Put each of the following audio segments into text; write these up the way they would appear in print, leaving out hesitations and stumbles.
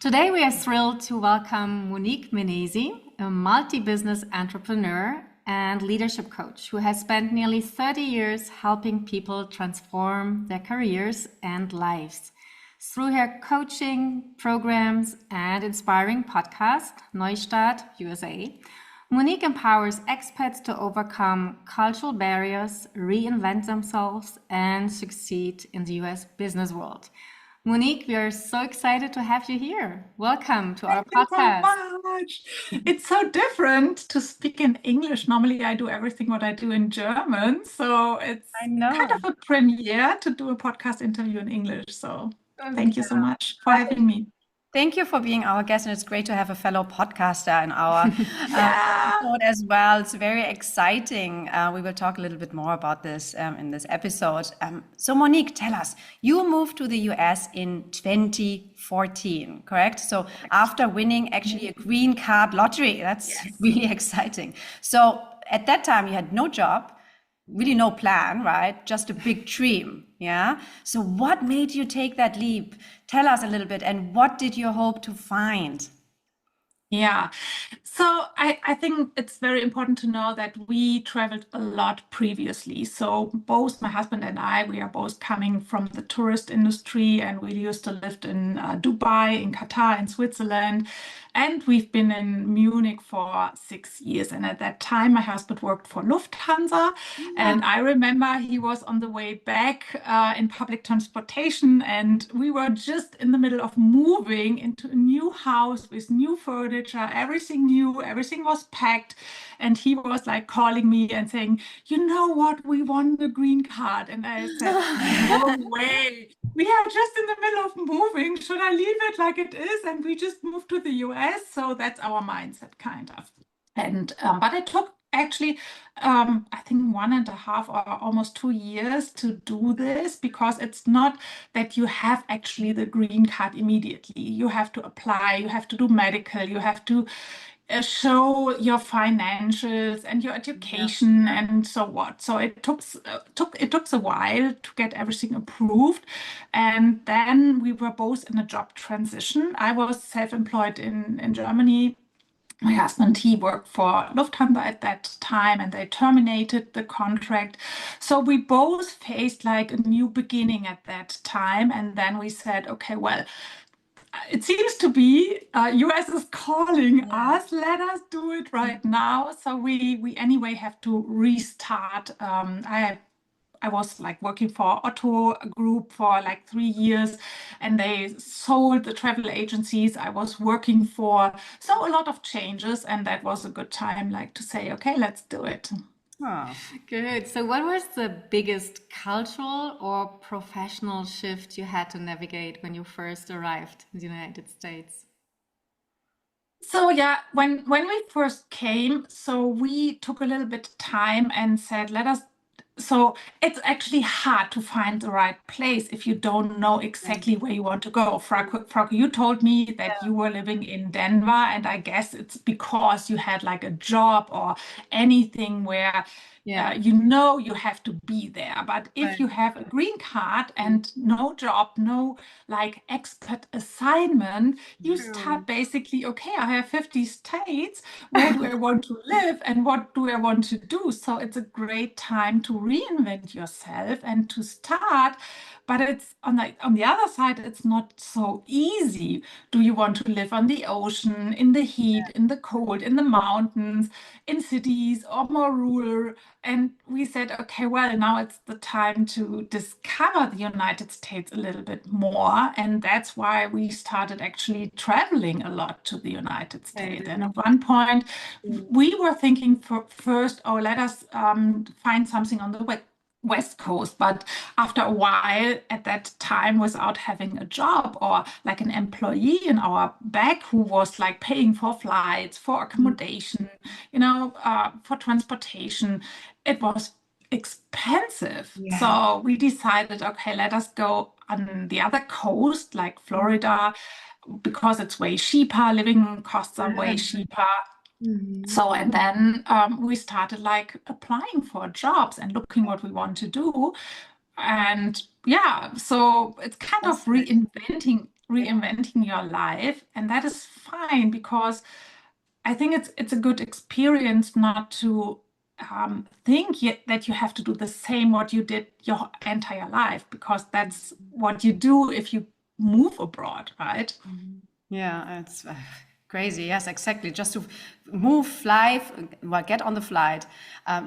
Today, we are thrilled to welcome Monique Menesi, a multi-business entrepreneur and leadership coach who has spent nearly 30 years helping people transform their careers and lives. Through her coaching programs and inspiring podcast, Neustart, U.S.A., Monique empowers expats to overcome cultural barriers, reinvent themselves, and succeed in the U.S. business world. Monique, we are so excited to have you here. Welcome to our Thank you so podcast. much. It's so different to speak in English. Normally, I do everything what I do in German. So it's I kind know. of a premiere to do a podcast interview in English. So thank you so much for Well, having me. Thank you for being our guest, and it's great to have a fellow podcaster in our Yeah. episode as well. It's very exciting. We will talk a little bit more about this in this episode. So, Monique, tell us, you moved to the US in 2014, correct? So, after winning actually a green card lottery, that's really exciting. So, at that time, you had no job, really no plan, right? Just a big dream. Yeah. So what made you take that leap? Tell us a little bit. And what did you hope to find? Yeah. So I think it's very important to know that we traveled a lot previously. So both my husband and I, we are both coming from the tourist industry, and we used to live in Dubai, in Qatar, in Switzerland. And we've been in Munich for 6 years. And at that time, my husband worked for Lufthansa. And I remember he was on the way back in public transportation. And we were just in the middle of moving into a new house with new furniture, everything new, everything was packed. And he was like calling me and saying, you know what, we won the green card. And I said, no way. We are just in the middle of moving. Should I leave it like it is? And we just moved to the US. So that's our mindset, kind of. And but it took actually, I think 1.5 or almost 2 years to do this, because it's not that you have actually the green card immediately. You have to apply, you have to do medical, you have to show your financials and your education and so what. So it took a while to get everything approved. And then we were both in a job transition. I was self-employed in Germany. My husband, he worked for Lufthansa at that time, and they terminated the contract. So we both faced like a new beginning at that time. And then we said, okay, well, it seems to be US is calling us. Let us do it right now. So we anyway have to restart. I was like working for Otto Group for like 3 years, and they sold the travel agencies I was working for. So a lot of changes, and that was a good time like to say, okay, let's do it. Oh. Good. So, what was the biggest cultural or professional shift you had to navigate when you first arrived in the United States? So yeah, when we first came, so we took a little bit time and said, let us. So it's actually hard to find the right place if you don't know exactly where you want to go. Frauke, you told me that you were living in Denver, and I guess it's because you had like a job or anything where you know you have to be there. But if you have a green card and no job, no like expat assignment, you start basically, okay, I have 50 states. Where do I want to live and what do I want to do? So it's a great time to reinvent yourself and to start. But it's on the other side, it's not so easy. Do you want to live on the ocean, in the heat, in the cold, in the mountains, in cities, or more rural? And we said, okay, well, now it's the time to discover the United States a little bit more. And that's why we started actually traveling a lot to the United States. And at one point, we were thinking first, oh, let us find something on the West Coast. But after a while, at that time, without having a job or like an employee in our back who was like paying for flights, for accommodation, for transportation, it was expensive. So we decided, okay, let us go on the other coast, like Florida, because it's way cheaper. Living costs are way cheaper. So, and then we started like applying for jobs and looking what we want to do. And yeah, so it's kind of reinventing reinventing your life, and that is fine because I think it's a good experience not to think yet that you have to do the same what you did your entire life, because that's what you do if you move abroad, right? Yeah, it's crazy. Yes, exactly. Just to move, fly, well, get on the flight,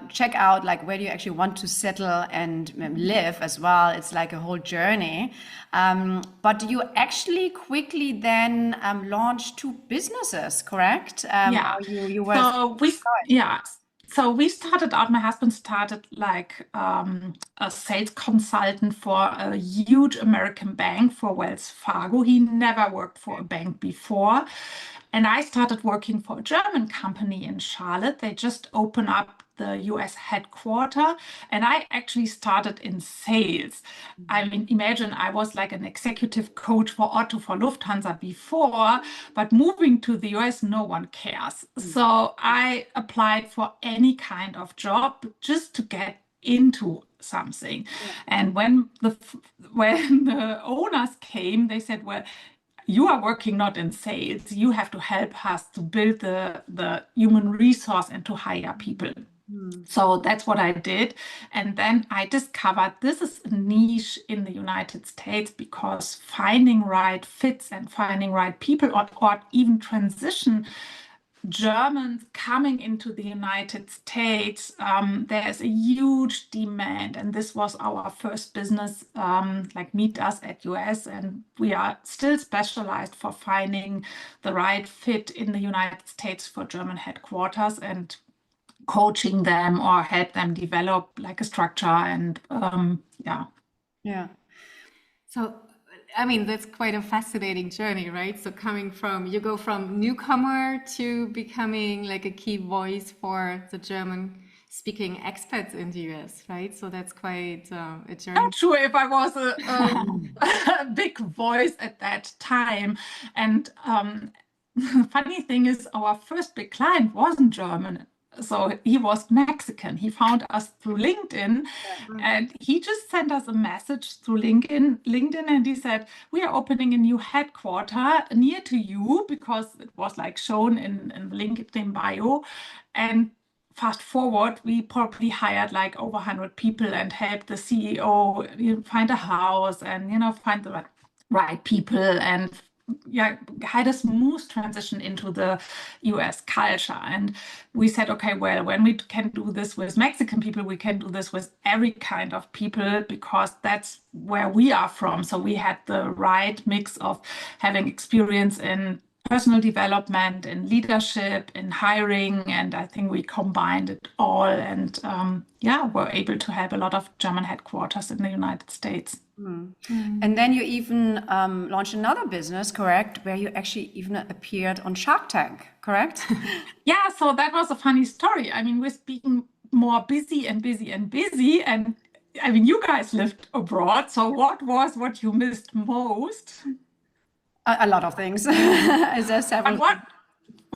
check out like where do you actually want to settle and live as well. It's like a whole journey. But you actually quickly then launched two businesses, correct? Yeah. Or you were. So we started out, my husband started like a sales consultant for a huge American bank, for Wells Fargo. He never worked for a bank before. And I started working for a German company in Charlotte. They just opened up the U.S. headquarter, and I actually started in sales. I mean, imagine I was like an executive coach for Otto, for Lufthansa before, but moving to the US, no one cares. So I applied for any kind of job just to get into something. And when the owners came, they said, well, you are working not in sales. You have to help us to build the human resource and to hire people. So that's what I did. And then I discovered this is a niche in the United States, because finding right fits and finding right people, or even transition Germans coming into the United States, there's a huge demand. And this was our first business, like Meet Us at US. And we are still specialized for finding the right fit in the United States for German headquarters, and coaching them or help them develop like a structure. And Yeah. So, I mean, that's quite a fascinating journey, right? So you go from newcomer to becoming like a key voice for the German speaking expats in the US, right? So that's quite a journey. not sure if I was a big voice at that time. And funny thing is, our first big client wasn't German. So he was Mexican. He found us through LinkedIn, and he just sent us a message through LinkedIn, and he said, we are opening a new headquarter near to you, because it was like shown in LinkedIn bio. And fast forward, we probably hired like over 100 people and helped the CEO find a house and find the right people, and had a smooth transition into the US culture. And we said, okay, well, when we can do this with Mexican people, we can do this with every kind of people, because that's where we are from. So we had the right mix of having experience in personal development, in leadership, in hiring, and I think we combined it all, and were able to have a lot of German headquarters in the United States. And then you even launched another business, correct? Where you actually even appeared on Shark Tank, correct? Yeah, so that was a funny story. I mean, we're speaking more busy and busy and busy, and I mean, you guys lived abroad. So what you missed most? A lot of things. Is there several?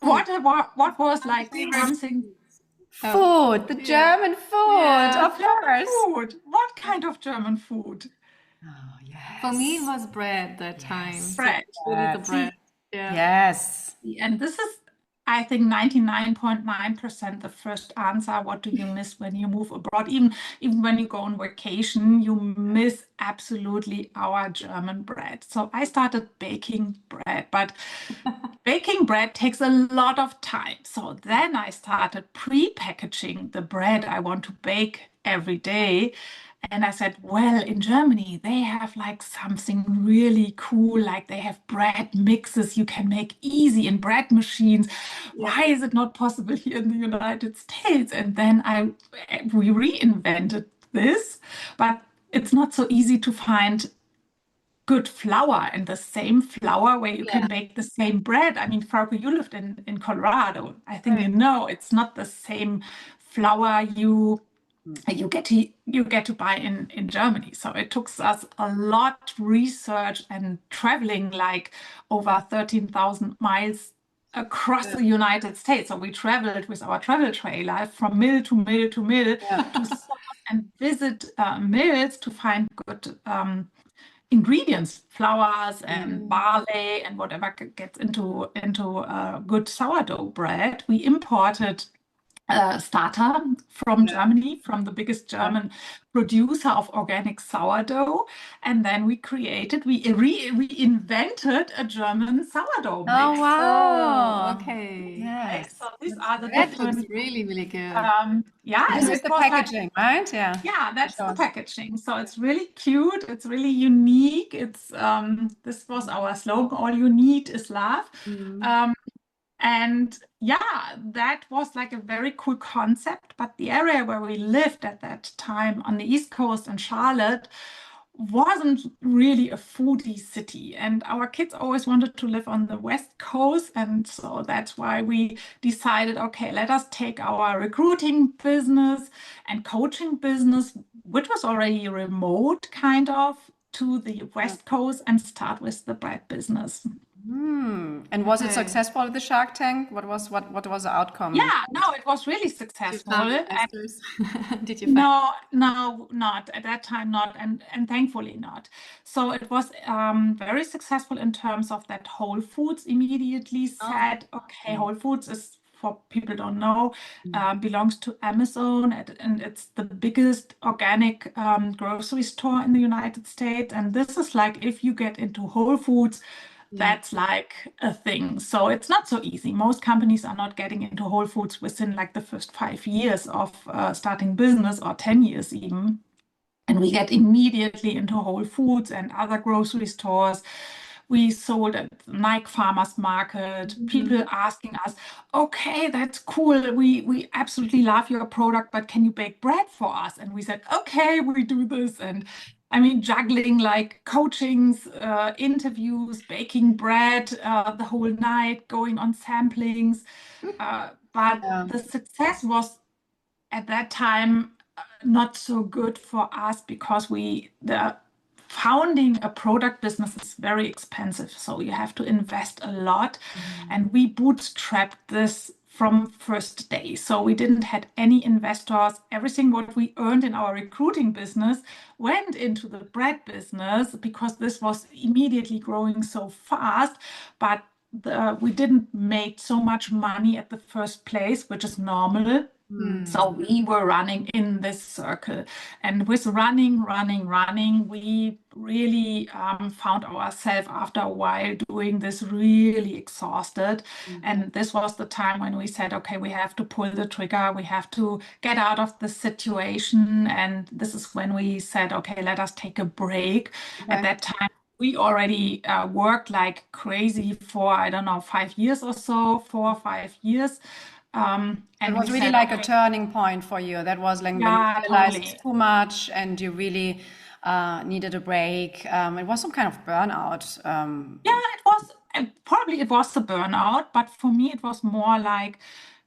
What was like something? Food, the German food, of course. Food. What kind of German food? Oh, yes. For me, it was bread that time. Bread. So really the bread. Yeah. Yes. And this is, I think, 99.9% the first answer. What do you miss when you move abroad? Even when you go on vacation, you miss absolutely our German bread. So I started baking bread, but baking bread takes a lot of time. So then I started pre-packaging the bread I want to bake every day. And I said, well, in Germany, they have like something really cool, like they have bread mixes you can make easy in bread machines. Why is it not possible here in the United States? And then we reinvented this, but it's not so easy to find good flour, and the same flour where you can bake the same bread. I mean, Frauke, you lived in Colorado. I think it's not the same flour you get to buy in Germany. So it took us a lot research and traveling like over 13,000 miles across the United States. So we traveled with our travel trailer from mill to mill to mill to source and visit mills to find good ingredients, flours and barley and whatever gets into good sourdough bread. We imported starter from Germany, from the biggest German producer of organic sourdough. And then we reinvented a German sourdough mix. Oh, wow. Okay. Yes. So these are the That different. looks really, really good. Yeah, This and is it the was like, packaging, right? Yeah. yeah, that's the Sure. packaging. So it's really cute. It's really unique. It's this was our slogan, all you need is love. And yeah, that was like a very cool concept. But the area where we lived at that time on the East Coast in Charlotte wasn't really a foodie city. And our kids always wanted to live on the West Coast. And so that's why we decided, okay, let us take our recruiting business and coaching business, which was already remote kind of, to the West Coast and start with the bread business. And was it Okay. successful with the Shark Tank? What was the outcome? Yeah, no, it was really You successful. found And investors? Did you find? no, not at that time, not, and thankfully not. So it was very successful in terms of that Whole Foods immediately said, okay, Whole Foods is, for people don't know, belongs to Amazon, and it's the biggest organic grocery store in the United States. And this is like, if you get into Whole Foods, that's like a thing. So it's not so easy. Most companies are not getting into Whole Foods within like the first 5 years of starting business, or 10 years even. And we get immediately into Whole Foods and other grocery stores. We sold at Nike Farmers Market. People asking us, okay, that's cool. We absolutely love your product, but can you bake bread for us? And we said, okay, we do this. And I mean, juggling like coachings, interviews, baking bread the whole night, going on samplings. But the success was at that time not so good for us, because the founding a product business is very expensive. So you have to invest a lot. And we bootstrapped this from first day. So we didn't had any investors. Everything what we earned in our recruiting business went into the bread business, because this was immediately growing so fast. But we didn't make so much money at the first place, which is normal. So we were running in this circle, and with running, we really found ourselves after a while doing this really exhausted. And this was the time when we said, okay, we have to pull the trigger, we have to get out of the situation. And this is when we said, okay, let us take a break. At that time, we already worked like crazy for, I don't know, 5 years or so, 4 or 5 years. And It was we really said, like a okay, turning point for you. That was like when you yeah, realized totally. it's too much and you really needed a break. It was some kind of burnout. Yeah, it was probably it was the burnout, but for me it was more like,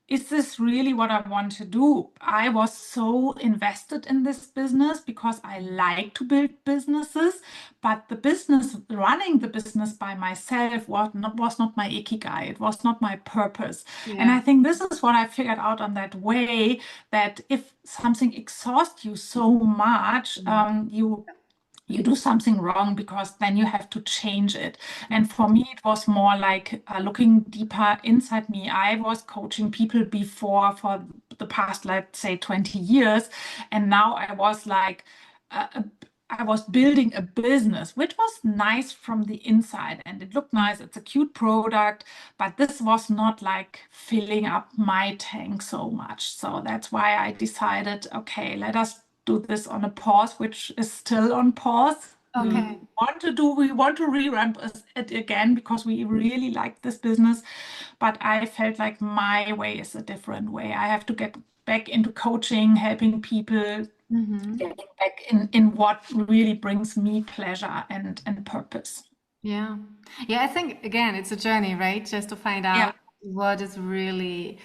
is this really what I want to do? I was so invested in this business because I like to build businesses, but the business, running the business by myself was not my ikigai. It was not my purpose. And I think this is what I figured out on that way, that if something exhausts you so much, you do something wrong, because then you have to change it. And for me, it was more like looking deeper inside me. I was coaching people before for the past, let's say, 20 years. And now I was like, I was building a business, which was nice from the inside and it looked nice. It's a cute product, but this was not like filling up my tank so much. So that's why I decided, okay, let us do this on a pause, which is still on pause. Okay. We want to revamp it again, because we really like this business. But I felt like my way is a different way. I have to get back into coaching, helping people, getting back in what really brings me pleasure and purpose. Yeah. Yeah, I think again, it's a journey, right? Just to find Yeah. out what is really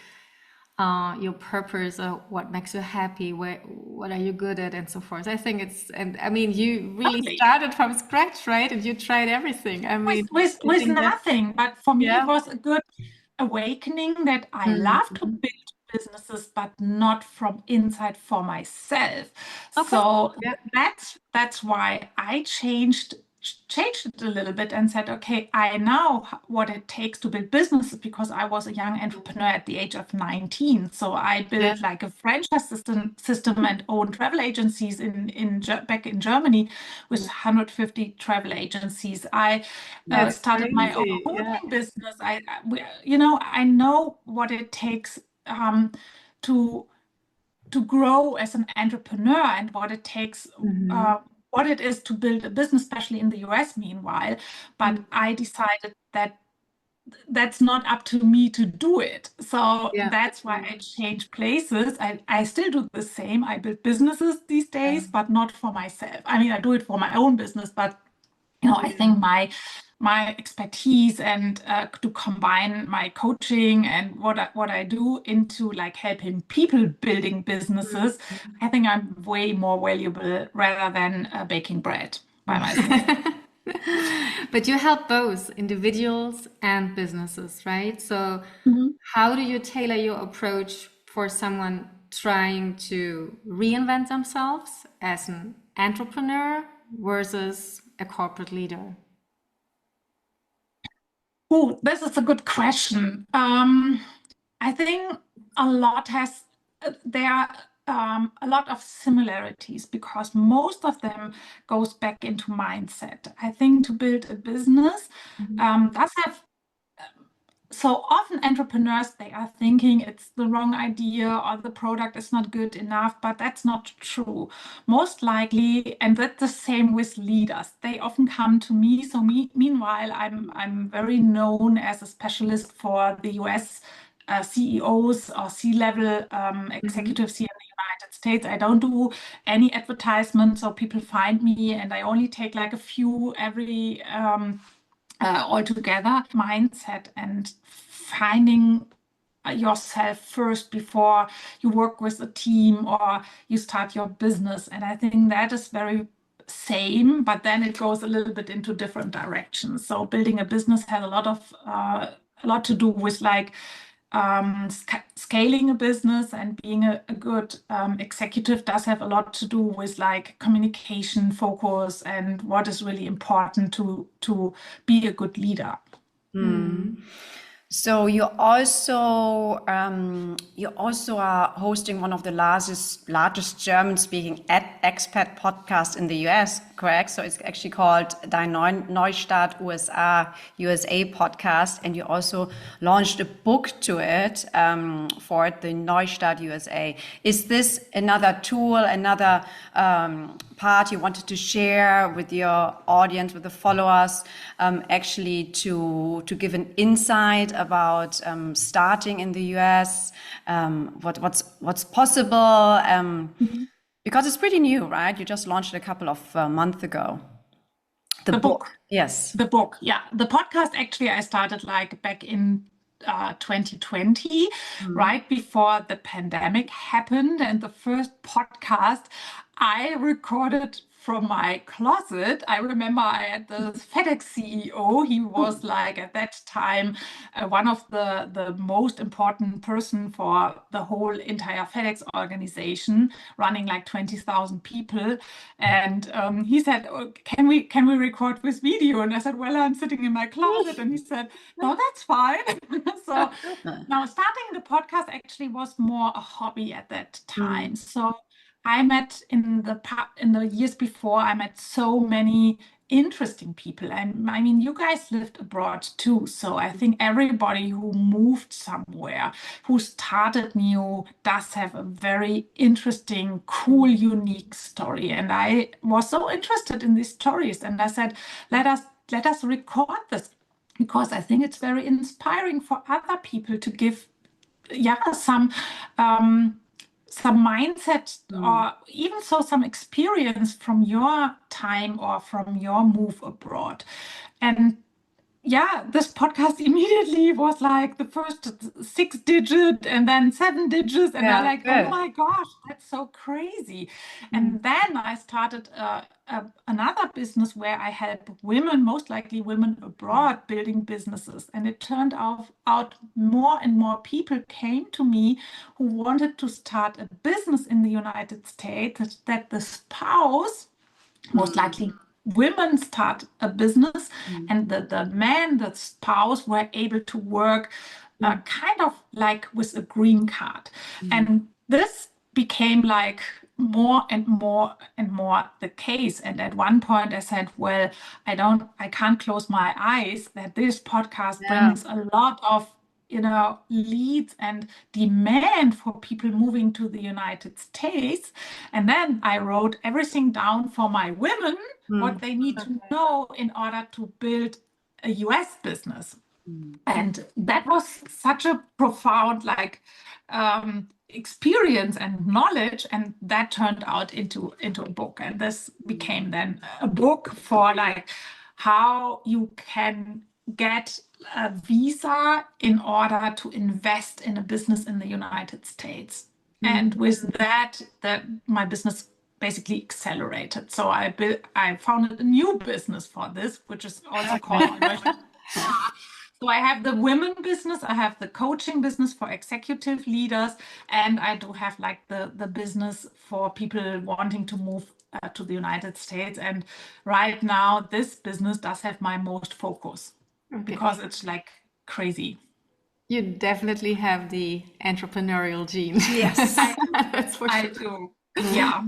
your purpose or what makes you happy, what are you good at, and so forth. I think and I mean, you really Totally. started from scratch, right? And you tried everything. I mean, With I think that's, nothing, but for me yeah. it was a good awakening that I love to build businesses, but not from inside for myself. Okay. So Yeah. that's why I changed changed it a little bit and said, okay, I know what it takes to build businesses because I was a young entrepreneur at the age of 19. So I Yeah. built like a franchise system and owned travel agencies back in Germany with 150 travel agencies. I That's started my own crazy. Yeah. coaching business. I know what it takes to grow as an entrepreneur and what it takes, what it is to build a business, especially in the US, meanwhile. But I decided that that's not up to me to do it. So Yeah. that's why I changed places. I still do the same. I build businesses these days, but not for myself. I mean, I do it for my own business, but I think my expertise and to combine my coaching and what I do into like helping people building businesses, I think I'm way more valuable rather than baking bread by myself. But you help both individuals and businesses, right? So Mhm. how do you tailor your approach for someone trying to reinvent themselves as an entrepreneur versus a corporate leader? Oh, this is a good question. I think a lot has there are a lot of similarities because most of them goes back into mindset. I think to build a business does have so often entrepreneurs they are thinking it's the wrong idea or the product is not good enough, but that's not true. Most likely, and that's the same with leaders. They often come to me. So meanwhile, I'm very known as a specialist for the US CEOs or C-level executives here in the United States. I don't do any advertisement, so people find me, and I only take like a few every altogether mindset and finding yourself first before you work with a team or you start your business. And I think that is very same, but then it goes a little bit into different directions. So building a business has a lot to do with like scaling a business, and being a good executive does have a lot to do with like communication focus and what is really important to be a good leader. So you also are hosting one of the largest German-speaking expat podcasts in the US, correct? So it's actually called Die Neustart U.S.A. podcast, and you also launched a book to it for it, the Neustart U.S.A. Is this another tool, another part you wanted to share with your audience, with the followers, actually to give an insight about starting in the US, what's possible, because it's pretty new, right? You just launched it a couple of months ago. The book, yes. The book, yeah. The podcast, actually, I started like back in 2020, right before the pandemic happened. And the first podcast I recorded from my closet. I remember I had the FedEx CEO. He was like at that time one of the most important person for the whole entire FedEx organization, running like 20,000 people. And he said, oh, can we record with video? And I said, well, I'm sitting in my closet. And he said, no, that's fine. So now starting the podcast actually was more a hobby at that time. So I met in the years before, I met so many interesting people. And I mean, you guys lived abroad too. So I think everybody who moved somewhere, who started new, does have a very interesting, cool, unique story. And I was so interested in these stories. And I said, let us record this, because I think it's very inspiring for other people to give some mindset or even so some experience from your time or from your move abroad. And yeah, this podcast immediately was like the first 6 digit and then 7 digits. And I'm like, oh my gosh, that's so crazy. And then I started another business where I help women, most likely women abroad, building businesses. And it turned out more and more people came to me who wanted to start a business in the United States, that the spouse most likely women start a business, and the man, the spouse, were able to work kind of like with a green card. And this became like more and more and more the case. And at one point I said, well, I can't close my eyes that this podcast brings a lot of leads and demand for people moving to the United States. And then I wrote everything down for my women, what they need to know in order to build a US business. And that was such a profound experience and knowledge, and that turned out into a book. And this became then a book for like how you can get a visa in order to invest in a business in the United States. And with that, my business basically accelerated. So I founded a new business for this, which is also called So I have the women business, I have the coaching business for executive leaders, and I do have like the business for people wanting to move to the United States. And right now, this business does have my most focus because it's like crazy. You definitely have the entrepreneurial gene. Yes. That's for sure. I do. Yeah.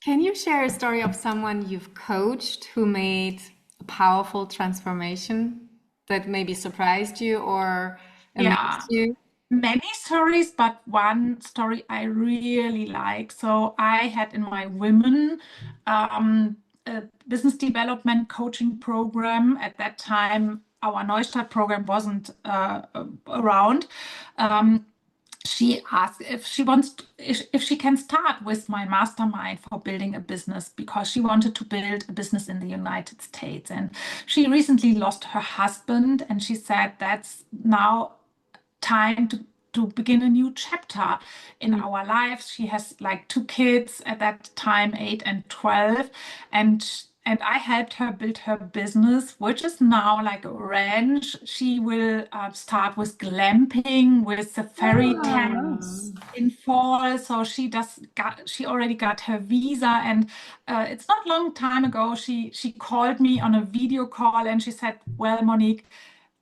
Can you share a story of someone you've coached who made a powerful transformation that maybe surprised you or amazed you? Many stories, but one story I really like. So I had in my women a business development coaching program. At that time, our Neustart program wasn't around. She asked if she can start with my mastermind for building a business, because she wanted to build a business in the United States. And she recently lost her husband, and she said that's now time to begin a new chapter in our lives. She has like 2 kids at that time, 8 and 12, and I helped her build her business, which is now like a ranch. She will start with glamping, with safari tents in fall. So she already got her visa, and it's not long time ago. She called me on a video call, and she said, "Well, Monique,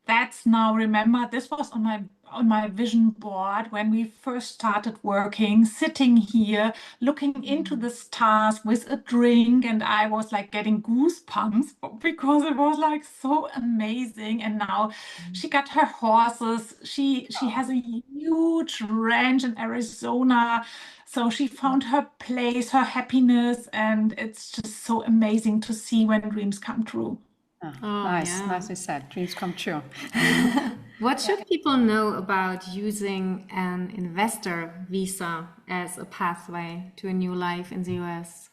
that's now, remember, this was on my vision board when we first started working, sitting here looking into the stars with a drink, and I was like getting goosebumps because it was like so amazing." And now she got her horses. She has a huge ranch in Arizona. So she found her place, her happiness, and it's just so amazing to see when dreams come true. Nice, nicely said. Dreams come true. What should people know about using an investor visa as a pathway to a new life in the US?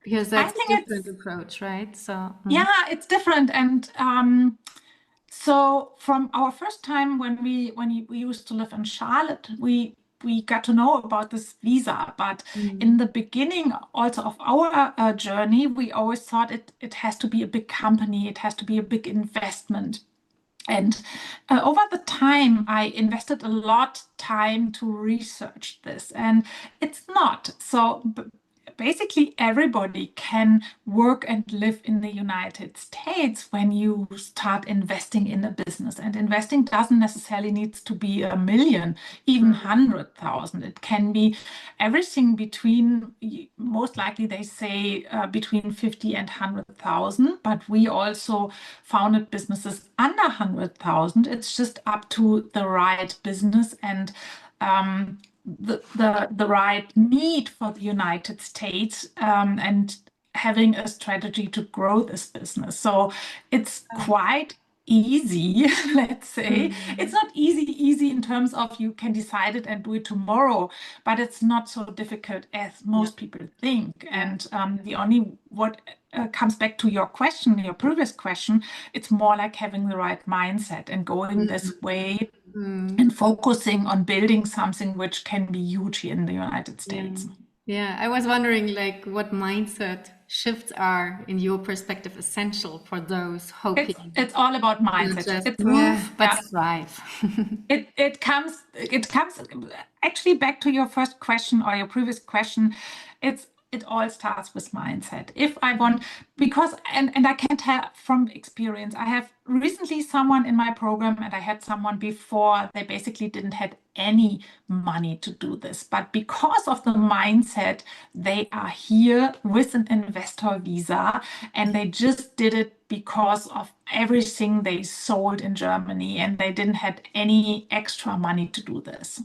Because that's a different approach, right? So yeah, it's different. And so from our first time when we used to live in Charlotte, we got to know about this visa. But in the beginning also of our journey, we always thought it has to be a big company, it has to be a big investment. And over the time, I invested a lot time to research this, and it's not. So basically everybody can work and live in the United States when you start investing in a business. And investing doesn't necessarily need to be $1 million, even 100,000. It can be everything between, most likely they say between 50 and 100,000, but we also founded businesses under 100,000. It's just up to the right business and the right need for the United States, and having a strategy to grow this business. So it's quite easy, let's say. It's not easy in terms of you can decide it and do it tomorrow, but it's not so difficult as most people think. And the only what comes back to your question, your previous question, it's more like having the right mindset and going this way and focusing on building something which can be huge here in the United States. Yeah, I was wondering like what mindset shifts are in your perspective essential for those hoping. It's all about mindset. It's move, but strive. It comes actually back to your first question or your previous question. It's it all starts with mindset. If I want, because, and I can tell from experience, I have recently someone in my program, and I had someone before, they basically didn't have any money to do this. But because of the mindset, they are here with an investor visa, and they just did it because of everything they sold in Germany, and they didn't have any extra money to do this.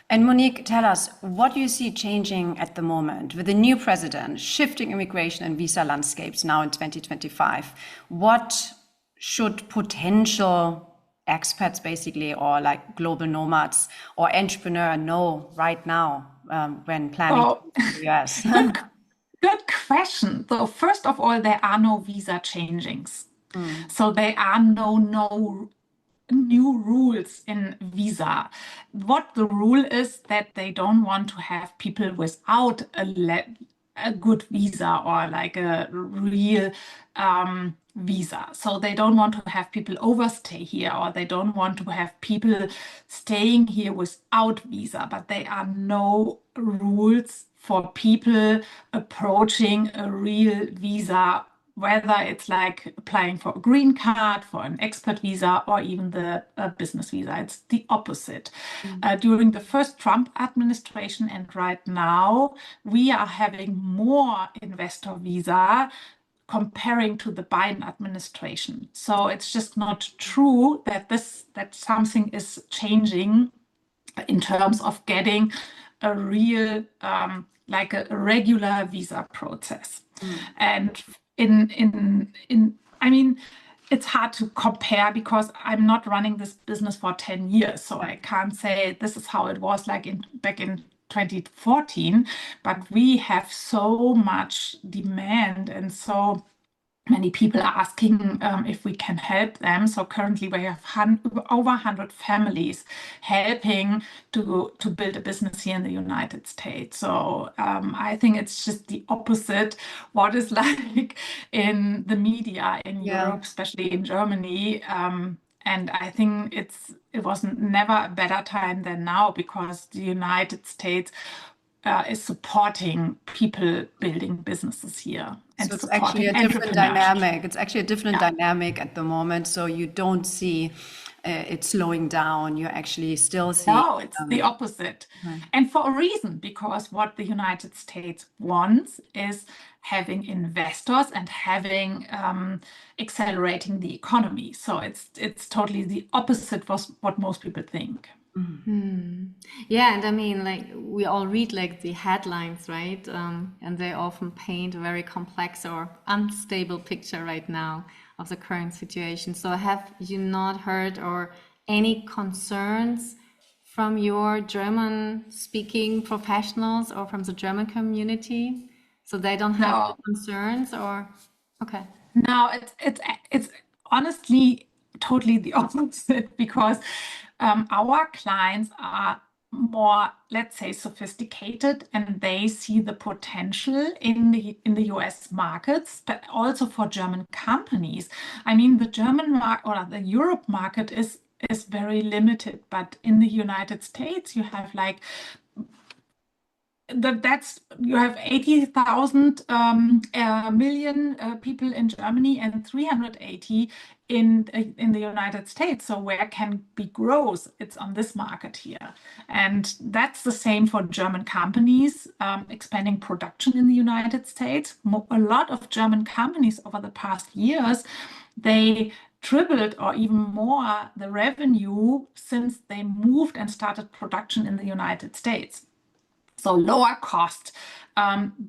And Monique, tell us, what do you see changing at the moment with the new president, shifting immigration and visa landscapes now in 2025? What should potential expats basically, or like global nomads or entrepreneur know right now when planning to move to the US? Good question. So first of all, there are no visa changings. So there are no new rules in visa. What the rule is that they don't want to have people without a good visa or like a real visa. So they don't want to have people overstay here, or they don't want to have people staying here without visa. But there are no rules for people approaching a real visa, whether it's like applying for a green card, for an expat visa, or even the business visa. It's the opposite. During the first Trump administration and right now, we are having more investor visa comparing to the Biden administration. So it's just not true that something is changing in terms of getting a real like a regular visa process. And I mean, it's hard to compare because I'm not running this business for 10 years, so I can't say this is how it was like back in 2014, but we have so much demand and so many people are asking if we can help them. So currently we have over 100 families helping to build a business here in the United States. So I think it's just the opposite what is like in the media in Europe, especially in Germany. And I think it was never a better time than now, because the United States is supporting people building businesses here. And so it's actually a different dynamic. It's actually a different dynamic at the moment. So you don't see it slowing down. You actually still see. No, it's the opposite. And for a reason, because what the United States wants is having investors and having accelerating the economy. So it's totally the opposite of what most people think. Yeah, and I mean, like we all read like the headlines, right? And they often paint a very complex or unstable picture right now of the current situation. So have you not heard or any concerns from your German-speaking professionals or from the German community? So they don't have concerns, or okay? No, it's honestly totally the opposite, because our clients are more, let's say, sophisticated, and they see the potential in the US markets, but also for German companies. I mean, the German market or the Europe market is very limited, but in the United States you have like you have 80,000 million people in Germany and 380 in the United States. So where can be growth? It's on this market here. And that's the same for German companies expanding production in the United States. A lot of German companies over the past years, they tripled or even more the revenue since they moved and started production in the United States. So lower cost,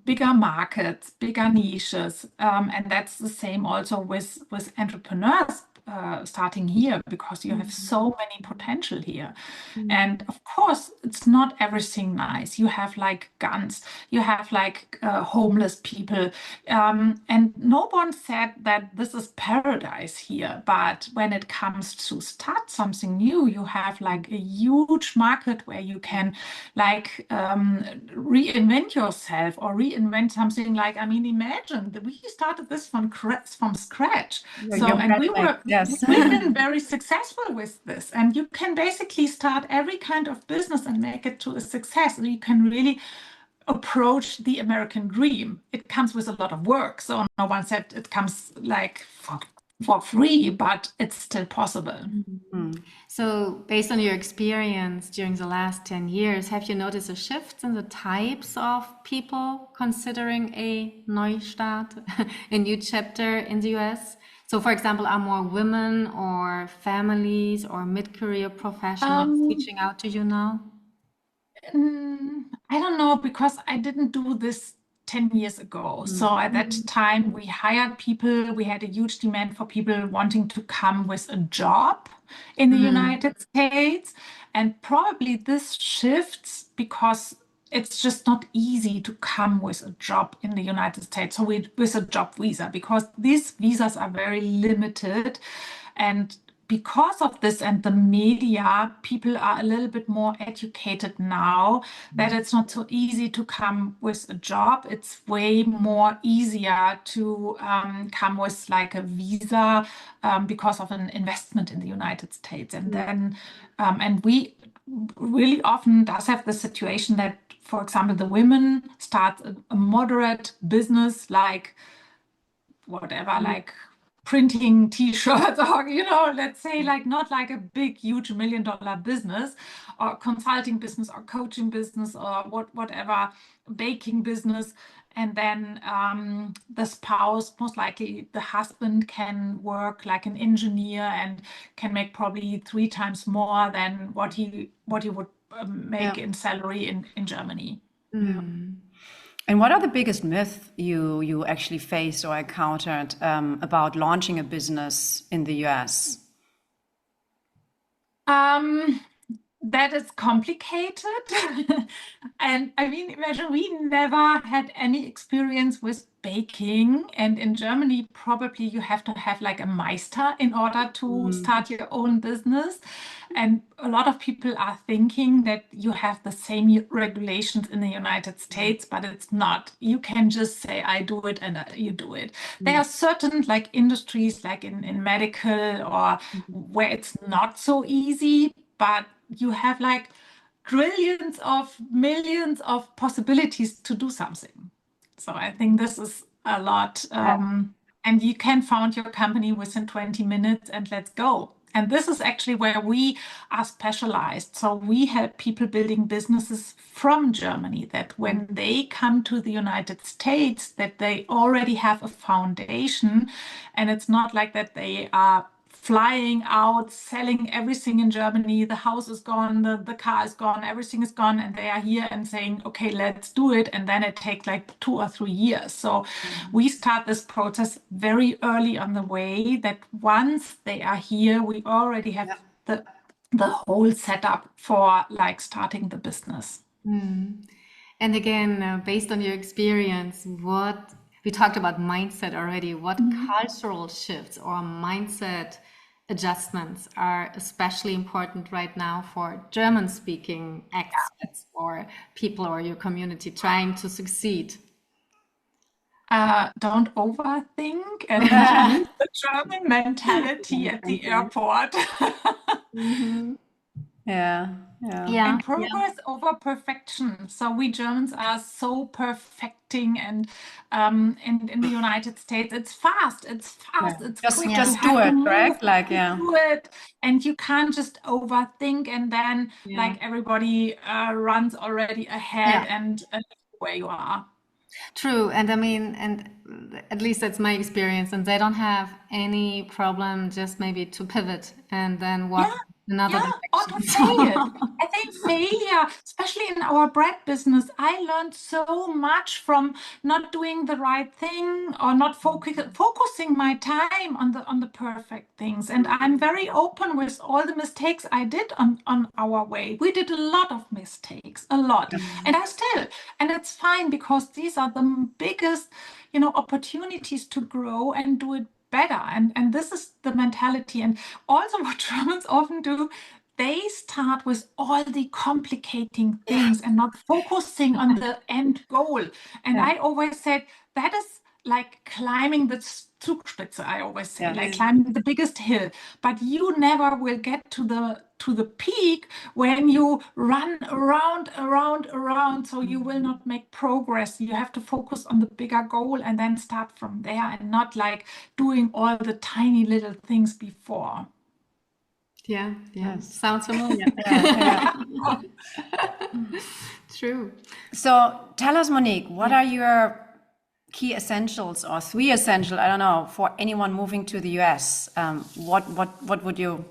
bigger markets, bigger niches, and that's the same also with entrepreneurs starting here, because you have so many potential here. And of course, it's not everything nice. You have like guns, you have like homeless people, and no one said that this is paradise here. But when it comes to start something new, you have like a huge market where you can like reinvent yourself or reinvent something. Like, I mean, imagine that we started this from scratch. We've been very successful with this, and you can basically start every kind of business and make it to a success. You can really approach the American dream. It comes with a lot of work. So no one said it comes like for free, but it's still possible. So, based on your experience during the last 10 years, have you noticed a shift in the types of people considering a Neustart, a new chapter in the US? So, for example, are more women or families or mid-career professionals reaching out to you now? I don't know, because I didn't do this 10 years ago. So at that time, we hired people. We had a huge demand for people wanting to come with a job in the United States. And probably this shifts because it's just not easy to come with a job in the United States. So with a job visa, because these visas are very limited. And because of this and the media, people are a little bit more educated now that it's not so easy to come with a job. It's way more easier to come with like a visa because of an investment in the United States. And then, and we really often does have the situation that, for example, the women start a moderate business like whatever, like printing t-shirts or, let's say like not like a big, huge $1 million business or consulting business or coaching business or whatever, baking business. And then the spouse, most likely the husband, can work like an engineer and can make probably 3 times more than what he would make in salary in Germany. And what are the biggest myths you actually faced or encountered about launching a business in the US? That is complicated. And I mean, imagine we never had any experience with baking. And in Germany, probably you have to have like a Meister in order to start your own business. And a lot of people are thinking that you have the same regulations in the United States, but it's not. You can just say, I do it, and you do it. There are certain like industries like in medical or where it's not so easy, but you have like trillions of millions of possibilities to do something. So I think this is a lot. And you can found your company within 20 minutes and let's go. And this is actually where we are specialized. So we help people building businesses from Germany, that when they come to the United States, that they already have a foundation. And it's not like that they are flying out, selling everything in Germany. The house is gone, the car is gone, everything is gone. And they are here and saying, okay, let's do it. And then it takes like 2 or 3 years. So we start this process very early on the way, that once they are here, we already have the whole setup for like starting the business. And again, based on your experience, what we talked about mindset already, what cultural shifts or mindset adjustments are especially important right now for German-speaking expats or people or your community trying to succeed? Don't overthink and use the German mentality at the airport. And progress over perfection. So we Germans are so perfecting, and in the United States, it's fast, it's quick. Just do it, correct? Like, do it, and you can't just overthink, and then like everybody runs already ahead and where you are. True. And I mean, and at least that's my experience, and they don't have any problem just maybe to pivot and then walk another or to direction. fail. I think failure, especially in our bread business, I learned so much from not doing the right thing or not focusing my time on the perfect things. And I'm very open with all the mistakes I did on our way. We did a lot of mistakes, a lot. And and it's fine, because these are the biggest, opportunities to grow and do it better. And this is the mentality. And also what Germans often do, they start with all the complicating things and not focusing on the end goal. And I always said that is like climbing the Zugspitze, I always say, Yeah. like climbing the biggest hill, but you never will get to the peak when you run around. So you will not make progress. You have to focus on the bigger goal and then start from there, and not like doing all the tiny little things before. Yeah, Yes. sounds familiar. True. So tell us, Monique, what are your key essentials or 3 essential, I don't know, for anyone moving to the US? What would you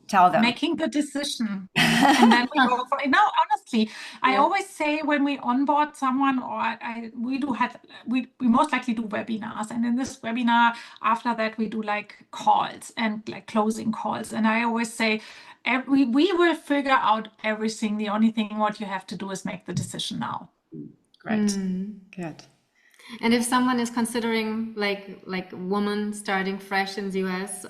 tell them? Making the decision. And then we go for it. No, honestly, I always say when we onboard someone, or we most likely do webinars. And in this webinar, after that, we do like calls and like closing calls. And I always say, we will figure out everything. The only thing what you have to do is make the decision now. Great. Good. And if someone is considering like a woman starting fresh in the US,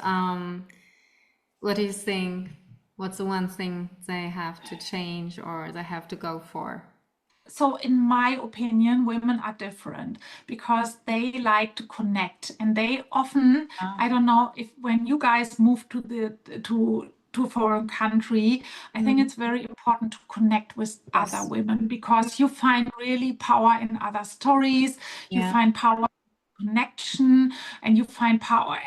what do you think? What's the one thing they have to change or they have to go for? So in my opinion, women are different because they like to connect, and they often, I don't know if when you guys move to a foreign country, I think it's very important to connect with other women, because you find really power in other stories. You find power in connection, and you find power,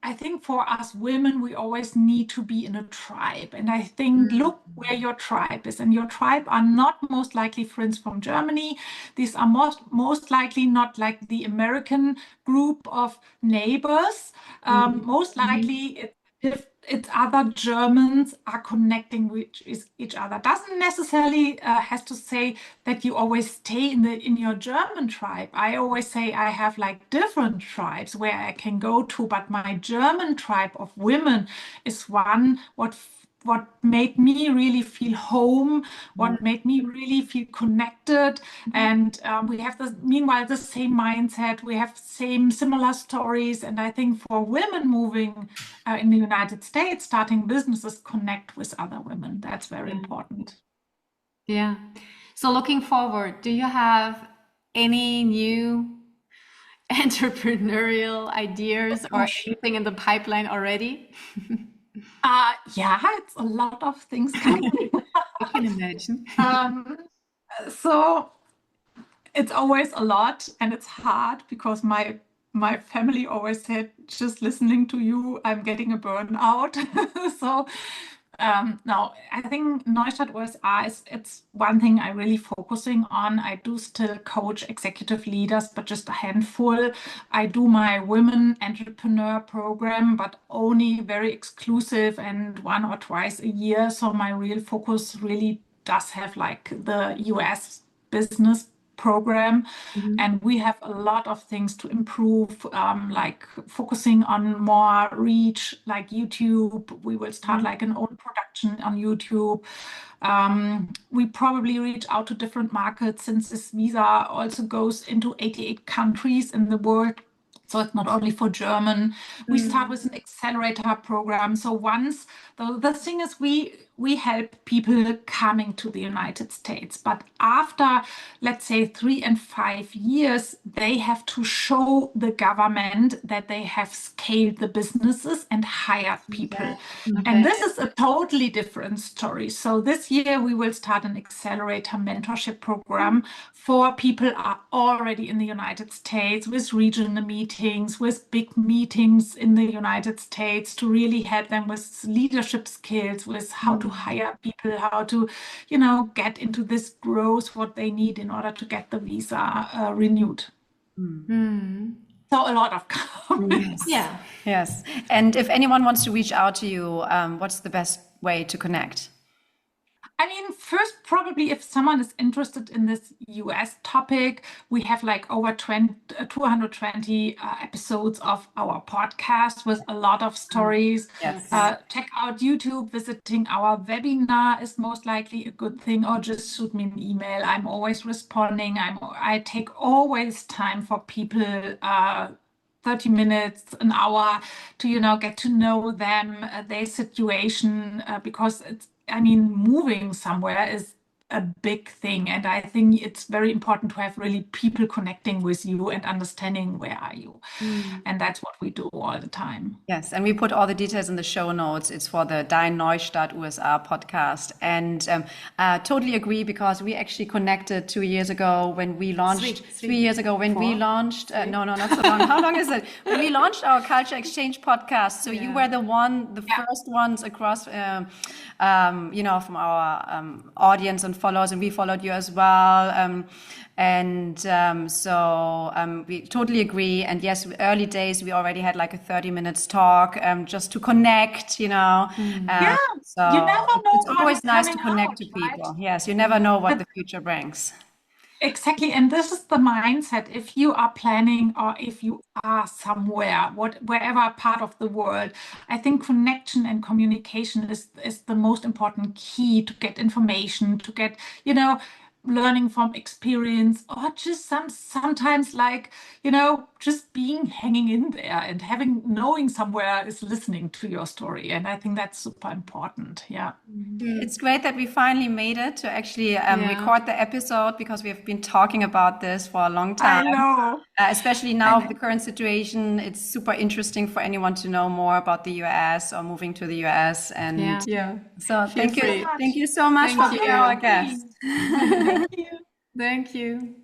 I think for us women, we always need to be in a tribe. And I think, look where your tribe is. And your tribe are not most likely friends from Germany. These are most likely not like the American group of neighbors. Most likely it's other Germans are connecting with each other. Doesn't necessarily has to say that you always stay in your German tribe. I always say I have like different tribes where I can go to, but my German tribe of women is one what made me really feel home, what made me really feel connected. And we have meanwhile the same mindset, we have similar stories. And I think for women moving in the United States, starting businesses, connect with other women. That's very important. Yeah. So looking forward, do you have any new entrepreneurial ideas or anything in the pipeline already? Yeah, it's a lot of things coming. I can imagine. So it's always a lot, and it's hard because my family always said, just listening to you, I'm getting a burnout. So no, I think Neustadt USA it's one thing I really focusing on. I do still coach executive leaders, but just a handful. I do my women entrepreneur program, but only very exclusive and 1 or twice a year. So my real focus really does have like the US business program. And we have a lot of things to improve, like focusing on more reach, like YouTube. We will start like an own production on YouTube. We probably reach out to different markets, since this visa also goes into 88 countries in the world. So it's not only for German. We start with an accelerator program. So once the thing is, we help people coming to the United States, but after, let's say, 3 and 5 years, they have to show the government that they have scaled the businesses and hired people. And this is a totally different story. So this year we will start an accelerator mentorship program for people who are already in the United States, with regional meetings, with big meetings in the United States, to really help them with leadership skills, with how to hire people, how to, get into this growth, what they need in order to get the visa renewed. So a lot of comments. Yeah. Yes. And if anyone wants to reach out to you, what's the best way to connect? I mean, first, probably if someone is interested in this US topic, we have like over 220 episodes of our podcast with a lot of stories. Yes. Check out YouTube. Visiting our webinar is most likely a good thing, or just shoot me an email. I'm always responding. I take always time for people, 30 minutes, an hour, to get to know them, their situation, because moving somewhere is a big thing. And I think it's very important to have really people connecting with you and understanding where are you. And that's what we do all the time. Yes, and we put all the details in the show notes. It's for the Dein Neustart U.S.A. podcast. And totally agree, because we actually connected 2 years ago when we launched, 3 years ago when we launched, no, not so long. How long is it? When we launched our Culture Exchange podcast. So you were the first ones across, you know, from our audience and followers, and we followed you as well. So we totally agree. And yes, early days, we already had like a 30 minutes talk just to connect, you know. So you never know it's what always is nice to coming connect out, to right? people. Yes, you never know what the future brings. Exactly. And this is the mindset. If you are planning or if you are somewhere, wherever part of the world, I think connection and communication is the most important key to get information, to get, you know, learning from experience, or just sometimes like, you know, just being hanging in there and knowing somewhere is listening to your story. And I think that's super important. Yeah. It's great that we finally made it to actually record the episode, because we have been talking about this for a long time. I know. Especially now with the current situation, it's super interesting for anyone to know more about the US or moving to the US. And so thank you so much for being our guest. Thank you. Thank you.